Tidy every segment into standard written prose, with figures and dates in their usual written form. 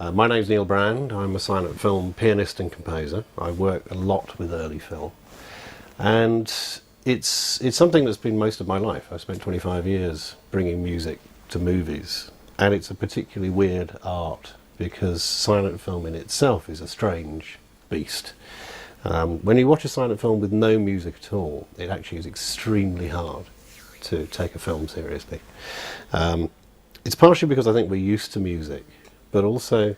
My name's Neil Brand. I'm a silent film pianist and composer. I work a lot with early film, and it's something that's been most of my life. I spent 25 years bringing music to movies, and it's a particularly weird art because silent film in itself is a strange beast. When you watch a silent film with no music at all, it actually is extremely hard to take a film seriously. It's partially because I think we're used to music, but also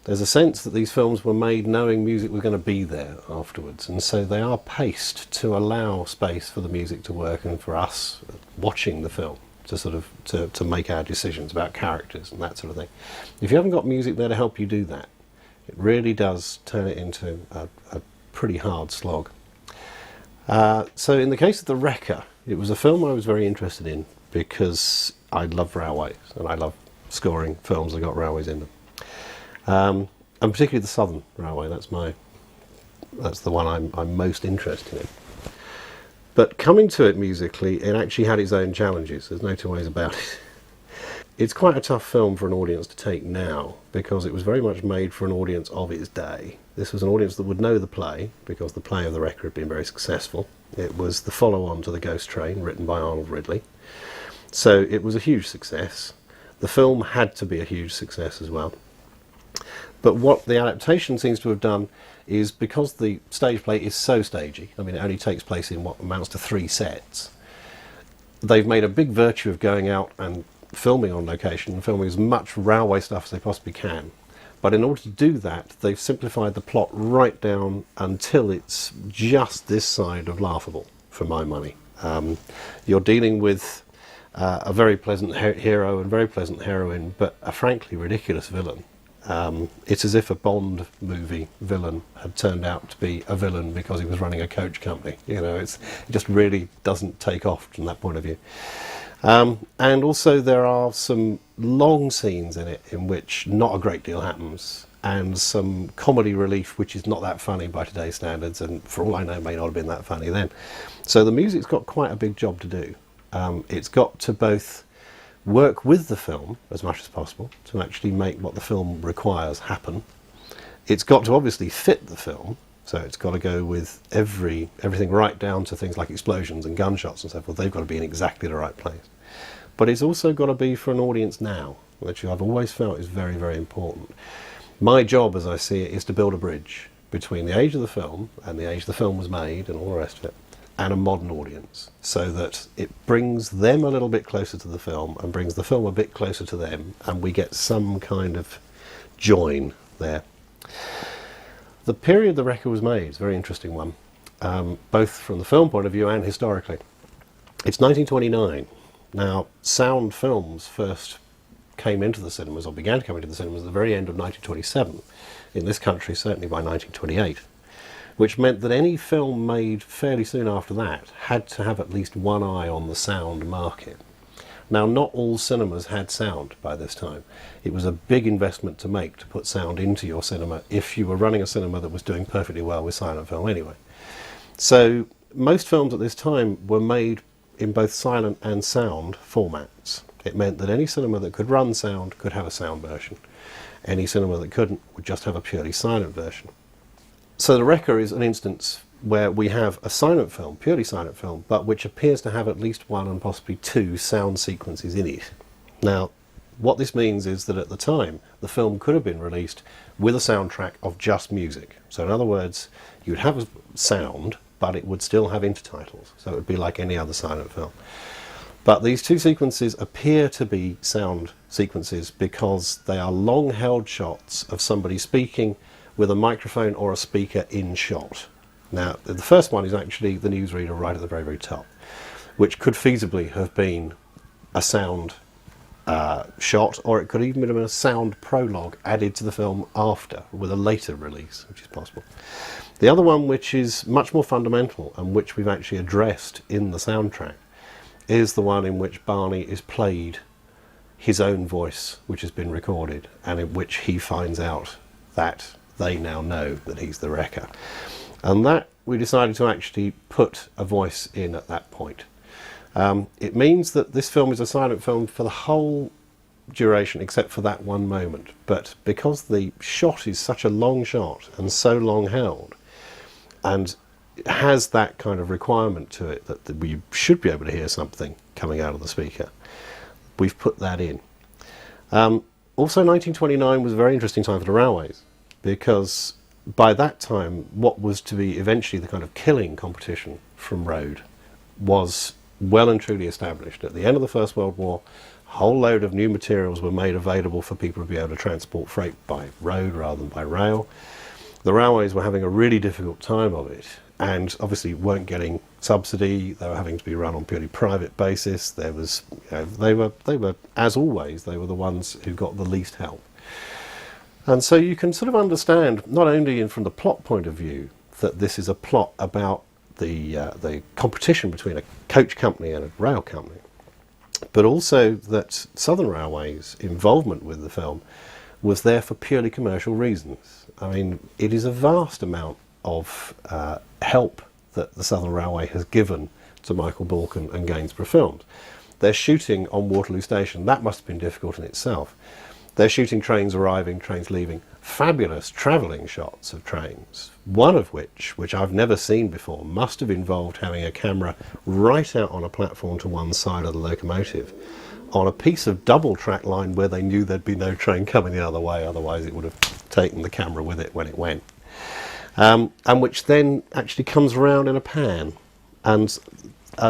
there's a sense that these films were made knowing music was going to be there afterwards, and so they are paced to allow space for the music to work and for us watching the film to sort of to make our decisions about characters and that sort of thing. If you haven't got music there to help you do that, it really does turn it into a pretty hard slog. So in the case of The Wrecker, it was a film I was very interested in because I love railways and I love scoring films that got railways in them. And particularly the Southern Railway, that's the one I'm most interested in. But coming to it musically, it actually had its own challenges, there's no two ways about it. It's quite a tough film for an audience to take now because it was very much made for an audience of its day. This was an audience that would know the play because the play of The Wrecker had been very successful. It was the follow-on to The Ghost Train, written by Arnold Ridley. So it was a huge success. The film had to be a huge success as well. But what the adaptation seems to have done is, because the stage play is so stagey, I mean it only takes place in what amounts to 3 sets, they've made a big virtue of going out and filming on location and filming as much railway stuff as they possibly can. But in order to do that, they've simplified the plot right down until it's just this side of laughable, for my money. You're dealing with a very pleasant hero and very pleasant heroine, but a frankly ridiculous villain. It's as if a Bond movie villain had turned out to be a villain because he was running a coach company. You know, it just really doesn't take off from that point of view. And also there are some long scenes in it in which not a great deal happens, and some comedy relief which is not that funny by today's standards, and for all I know may not have been that funny then. So the music's got quite a big job to do. It's got to both work with the film as much as possible to actually make what the film requires happen. It's got to obviously fit the film, so it's got to go with everything right down to things like explosions and gunshots and so forth. They've got to be in exactly the right place. But it's also got to be for an audience now, which I've always felt is very, very important. My job, as I see it, is to build a bridge between the age of the film and the age the film was made and all the rest of it, and a modern audience, so that it brings them a little bit closer to the film and brings the film a bit closer to them, and we get some kind of join there. The period The Wrecker was made is a very interesting one, both from the film point of view and historically. It's 1929. Now, sound films first came into the cinemas, or began to come into the cinemas, at the very end of 1927. In this country, certainly by 1928. Which meant that any film made fairly soon after that had to have at least one eye on the sound market. Now, not all cinemas had sound by this time. It was a big investment to make to put sound into your cinema if you were running a cinema that was doing perfectly well with silent film anyway. So most films at this time were made in both silent and sound formats. It meant that any cinema that could run sound could have a sound version. Any cinema that couldn't would just have a purely silent version. So The Wrecker is an instance where we have a silent film, purely silent film, but which appears to have at least 1 and possibly 2 sound sequences in it. Now, what this means is that at the time, the film could have been released with a soundtrack of just music. So in other words, you'd have a sound, but it would still have intertitles. So it would be like any other silent film. But these 2 sequences appear to be sound sequences because they are long-held shots of somebody speaking with a microphone or a speaker in shot. Now, the first one is actually the newsreader right at the very, very top, which could feasibly have been a sound shot, or it could even have been a sound prologue added to the film after, with a later release, which is possible. The other one, which is much more fundamental and which we've actually addressed in the soundtrack, is the one in which Barney is played his own voice, which has been recorded, and in which he finds out that they now know that he's the Wrecker. And that we decided to actually put a voice in at that point. It means that this film is a silent film for the whole duration except for that one moment. But because the shot is such a long shot and so long held, and has that kind of requirement to it that we should be able to hear something coming out of the speaker, we've put that in. Also, 1929 was a very interesting time for the railways, because by that time what was to be eventually the kind of killing competition from road was well and truly established. At the end of the First World War, a whole load of new materials were made available for people to be able to transport freight by road rather than by rail. The railways were having a really difficult time of it, and obviously weren't getting subsidy. They were having to be run on purely private basis. There was, they were as always, they were the ones who got the least help. And so you can sort of understand, not only from the plot point of view, that this is a plot about the competition between a coach company and a rail company, but also that Southern Railway's involvement with the film was there for purely commercial reasons. I mean, it is a vast amount of help that the Southern Railway has given to Michael Bulk and Gainsborough Films. They're shooting on Waterloo Station. That must have been difficult in itself. They're shooting trains arriving, trains leaving. Fabulous travelling shots of trains, one of which I've never seen before, must have involved having a camera right out on a platform to one side of the locomotive, on a piece of double track line where they knew there'd be no train coming the other way, otherwise it would have taken the camera with it when it went. And which then actually comes around in a pan, and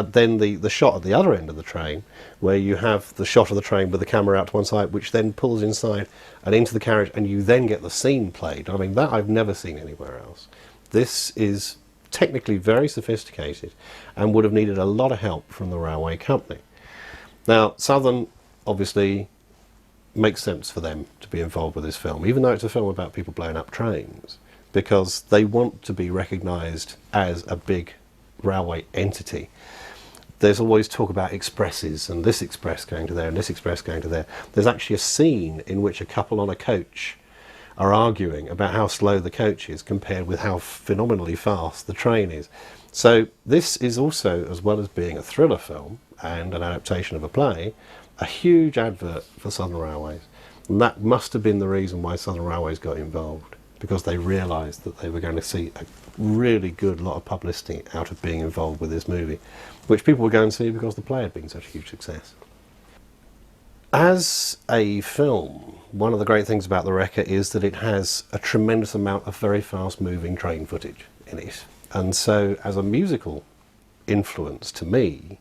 then the shot at the other end of the train, where you have the shot of the train with the camera out to one side, which then pulls inside and into the carriage, and you then get the scene played. I mean, that I've never seen anywhere else. This is technically very sophisticated and would have needed a lot of help from the railway company. Now, Southern obviously makes sense for them to be involved with this film, even though it's a film about people blowing up trains, because they want to be recognised as a big railway entity. There's always talk about expresses, and this express going to there and this express going to there. There's actually a scene in which a couple on a coach are arguing about how slow the coach is compared with how phenomenally fast the train is. So this is also, as well as being a thriller film and an adaptation of a play, a huge advert for Southern Railways. And that must have been the reason why Southern Railways got involved, because they realised that they were going to see a really good lot of publicity out of being involved with this movie, which people were going to see because the play had been such a huge success. As a film, one of the great things about The Wrecker is that it has a tremendous amount of very fast moving train footage in it. And so as a musical influence to me,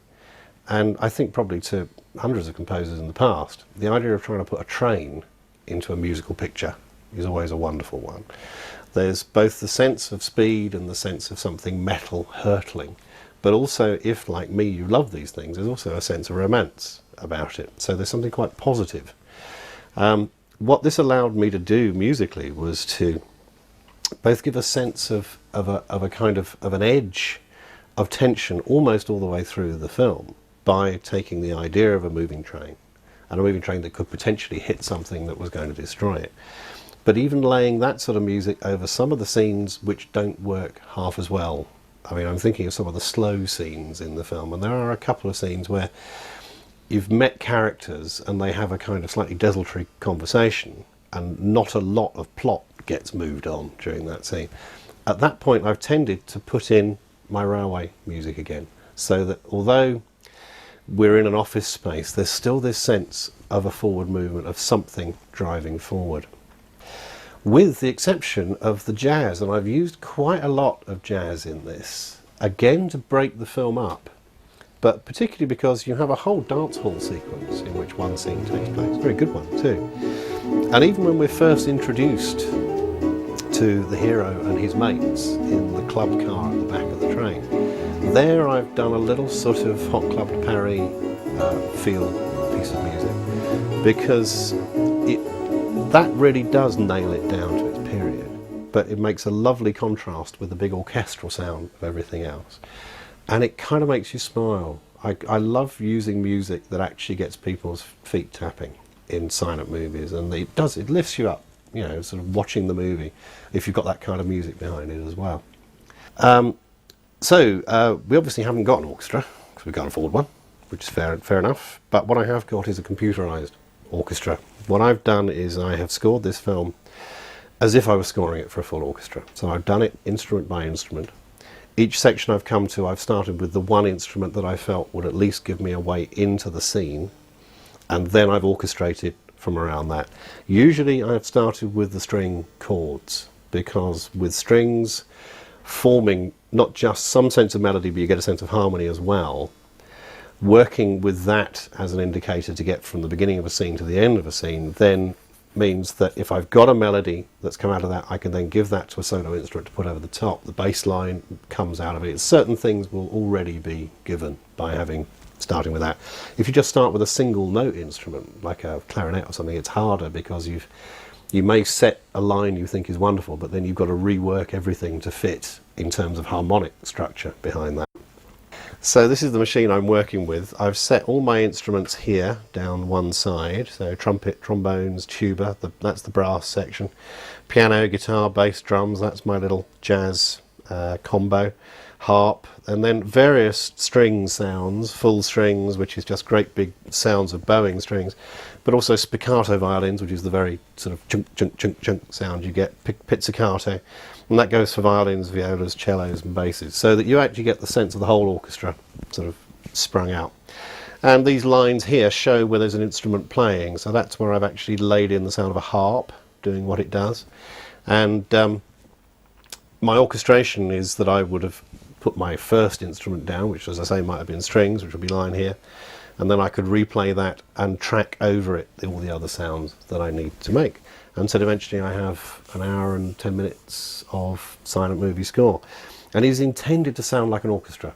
and I think probably to hundreds of composers in the past, the idea of trying to put a train into a musical picture is always a wonderful one. There's both the sense of speed and the sense of something metal hurtling, but also, if like me you love these things, there's also a sense of romance about it. So there's something quite positive. What this allowed me to do musically was to both give a sense of an edge of tension almost all the way through the film, by taking the idea of a moving train, and a moving train that could potentially hit something that was going to destroy it, but even laying that sort of music over some of the scenes which don't work half as well. I mean, I'm thinking of some of the slow scenes in the film, and there are a couple of scenes where you've met characters and they have a kind of slightly desultory conversation, and not a lot of plot gets moved on during that scene. At that point, I've tended to put in my railway music again, so that although we're in an office space, there's still this sense of a forward movement, of something driving forward. With the exception of the jazz, and I've used quite a lot of jazz in this, again to break the film up, but particularly because you have a whole dance hall sequence in which one scene takes place. Very good one too. And even when we're first introduced to the hero and his mates in the club car at the back of the train, there I've done a little sort of Hot Club de Paris feel piece of music, because that really does nail it down to its period, but it makes a lovely contrast with the big orchestral sound of everything else, and it kind of makes you smile. I love using music that actually gets people's feet tapping in silent movies, and it lifts you up, you know, sort of watching the movie, if you've got that kind of music behind it as well. So we obviously haven't got an orchestra, because we can't afford one, which is fair enough, but what I have got is a computerised orchestra. What I've done is I have scored this film as if I was scoring it for a full orchestra. So I've done it instrument by instrument. Each section I've come to, I've started with the one instrument that I felt would at least give me a way into the scene, and then I've orchestrated from around that. Usually I've started with the string chords, because with strings forming not just some sense of melody, but you get a sense of harmony as well, working with that as an indicator to get from the beginning of a scene to the end of a scene then means that if I've got a melody that's come out of that, I can then give that to a solo instrument to put over the top. The bass line comes out of it. Certain things will already be given by starting with that. If you just start with a single note instrument, like a clarinet or something, it's harder because you may set a line you think is wonderful, but then you've got to rework everything to fit in terms of harmonic structure behind that. So this is the machine I'm working with. I've set all my instruments here down one side, so trumpet, trombones, tuba, that's the brass section, piano, guitar, bass, drums, that's my little jazz combo, harp, and then various string sounds, full strings, which is just great big sounds of bowing strings, but also spiccato violins, which is the very sort of chunk, chunk, chunk, chunk sound you get, pizzicato, and that goes for violins, violas, cellos and basses, so that you actually get the sense of the whole orchestra sort of sprung out. And these lines here show where there's an instrument playing, so that's where I've actually laid in the sound of a harp doing what it does. And my orchestration is that I would have put my first instrument down, which as I say might have been strings, which would be lying here, and then I could replay that and track over it all the other sounds that I need to make. And so eventually I have an hour and 10 minutes of silent movie score. And it is intended to sound like an orchestra.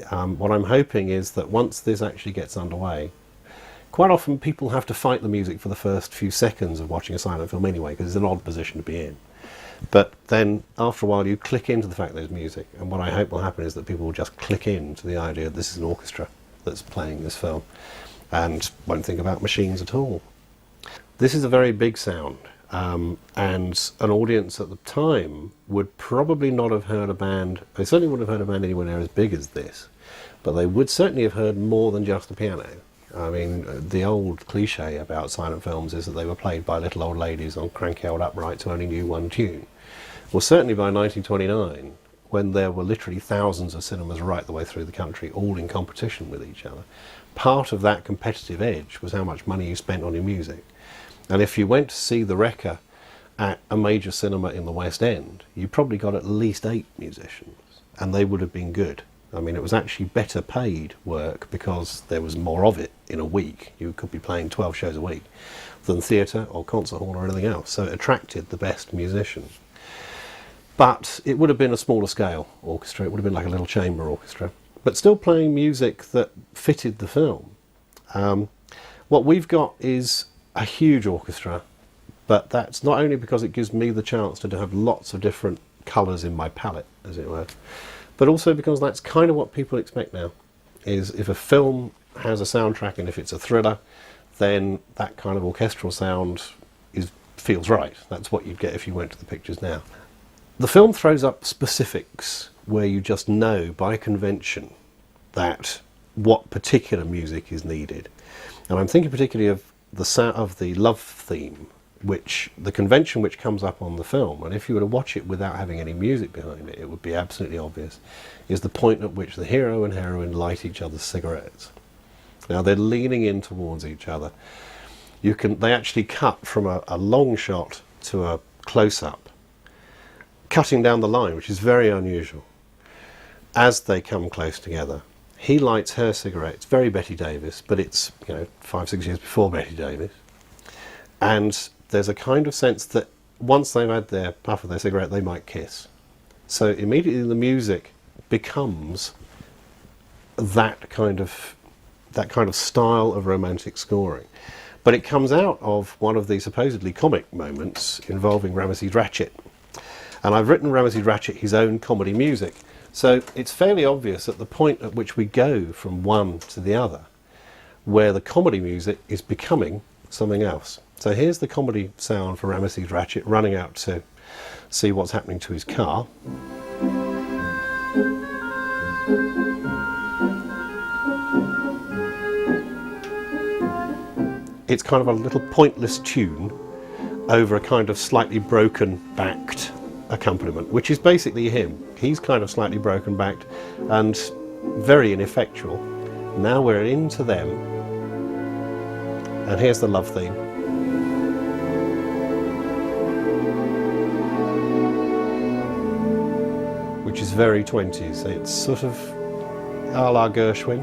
What I'm hoping is that once this actually gets underway, quite often people have to fight the music for the first few seconds of watching a silent film anyway, because it's an odd position to be in. But then after a while you click into the fact there's music, and what I hope will happen is that people will just click into the idea that this is an orchestra that's playing this film and won't think about machines at all. This is a very big sound, and an audience at the time would probably not have heard a band, they certainly wouldn't have heard a band anywhere near as big as this, but they would certainly have heard more than just the piano. I mean, the old cliche about silent films is that they were played by little old ladies on cranky old uprights who only knew one tune. Well, certainly by 1929, when there were literally thousands of cinemas right the way through the country, all in competition with each other, part of that competitive edge was how much money you spent on your music. And if you went to see The Wrecker at a major cinema in the West End, you probably got at least 8 musicians, and they would have been good. I mean, it was actually better paid work because there was more of it in a week. You could be playing 12 shows a week than theatre or concert hall or anything else. So it attracted the best musicians. But it would have been a smaller scale orchestra. It would have been like a little chamber orchestra, but still playing music that fitted the film. What we've got is a huge orchestra, but that's not only because it gives me the chance to have lots of different colours in my palette, as it were, but also because that's kind of what people expect now, is if a film has a soundtrack and if it's a thriller, then that kind of orchestral sound feels right. That's what you'd get if you went to the pictures now. The film throws up specifics where you just know by convention that what particular music is needed. And I'm thinking particularly of the love theme, which the convention which comes up on the film, and if you were to watch it without having any music behind it, it would be absolutely obvious, is the point at which the hero and heroine light each other's cigarettes. Now they're leaning in towards each other. They actually cut from a long shot to a close-up, cutting down the line, which is very unusual. As they come close together, he lights her cigarette. It's very Bette Davis, but it's 5-6 years before Bette Davis. And there's a kind of sense that once they've had their puff of their cigarette, they might kiss. So immediately the music becomes that kind of style of romantic scoring. But it comes out of one of the supposedly comic moments involving Ramesses Ratchett. And I've written Ramesses Ratchett his own comedy music. So it's fairly obvious at the point at which we go from one to the other, where the comedy music is becoming something else. So here's the comedy sound for Ramesses Ratchett running out to see what's happening to his car. it's kind of a little pointless tune over a kind of slightly broken backed accompaniment, which is basically him. He's kind of slightly broken backed and very ineffectual. Now we're into them, and here's the love theme. Which is very 20s. It's sort of a la Gershwin.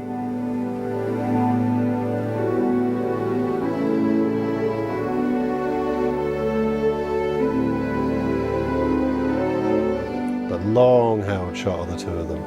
But long held shot of the two of them.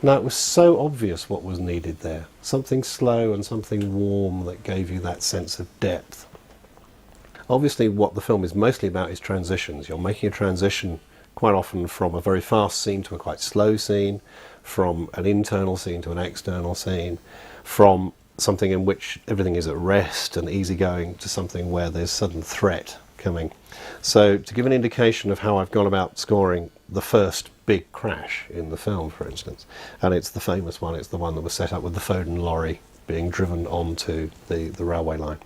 Now, it was so obvious what was needed there. Something slow and something warm that gave you that sense of depth. Obviously, what the film is mostly about is transitions. You're making a transition quite often from a very fast scene to a quite slow scene, from an internal scene to an external scene, from something in which everything is at rest and easygoing to something where there's sudden threat coming. So, to give an indication of how I've gone about scoring the first big crash in the film, for instance, and it's the famous one, it's the one that was set up with the Foden lorry being driven onto the railway line.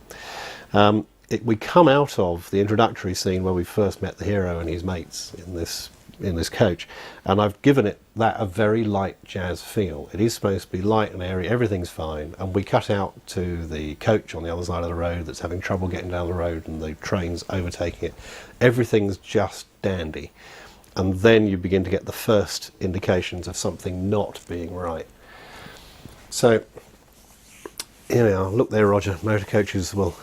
We come out of the introductory scene where we first met the hero and his mates in this coach, and I've given it that a very light jazz feel. It is supposed to be light and airy, everything's fine, and we cut out to the coach on the other side of the road that's having trouble getting down the road and the train's overtaking it. Everything's just dandy. And then you begin to get the first indications of something not being right. So, here we are. Look there, Roger. Motor coaches will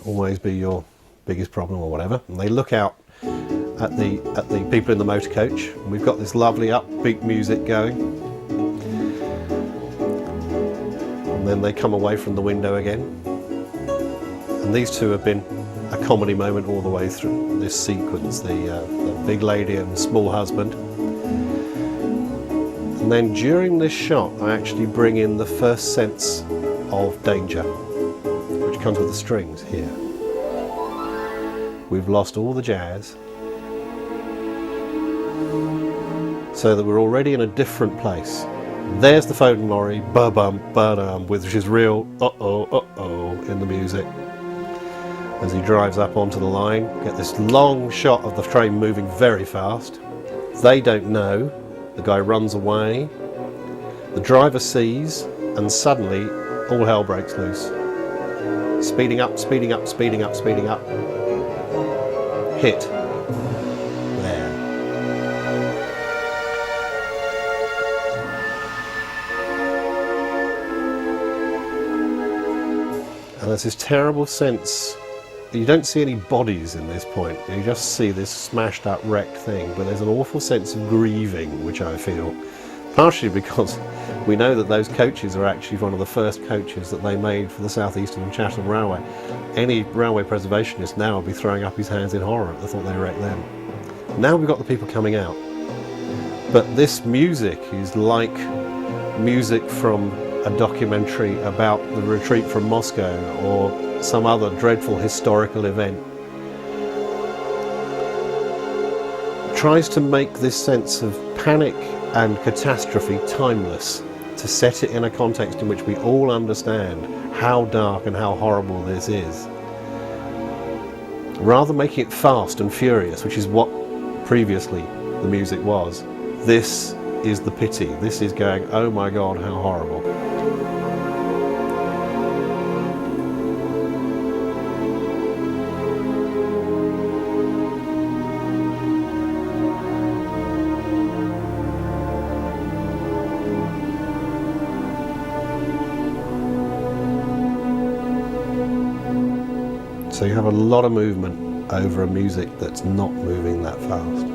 always be your biggest problem or whatever. And they look out at the people in the motor coach. And we've got this lovely upbeat music going. And then they come away from the window again. And these two have been a comedy moment all the way through this sequence, the big lady and small husband. And then during this shot I actually bring in the first sense of danger, which comes with the strings here. We've lost all the jazz, so that we're already in a different place. There's the Foden lorry, ba-bum, ba-dum, which is real uh-oh, uh-oh in the music. As he drives up onto the line, get this long shot of the train moving very fast. They don't know. The guy runs away. The driver sees, and suddenly all hell breaks loose. Speeding up, speeding up, speeding up, speeding up. Hit. There. And there's this terrible sense. You don't see any bodies in this point, you just see this smashed up wrecked thing, but there's an awful sense of grieving, which I feel, partially because we know that those coaches are actually one of the first coaches that they made for the South Eastern and Chatham Railway. Any railway preservationist now would be throwing up his hands in horror at the thought they wrecked them. Now we've got the people coming out, but this music is like music from a documentary about the retreat from Moscow or some other dreadful historical event. Tries to make this sense of panic and catastrophe timeless, to set it in a context in which we all understand how dark and how horrible this is. Rather than making it fast and furious, which is what previously the music was, this is the pity. This is going, oh my God, how horrible. So you have a lot of movement over a music that's not moving that fast.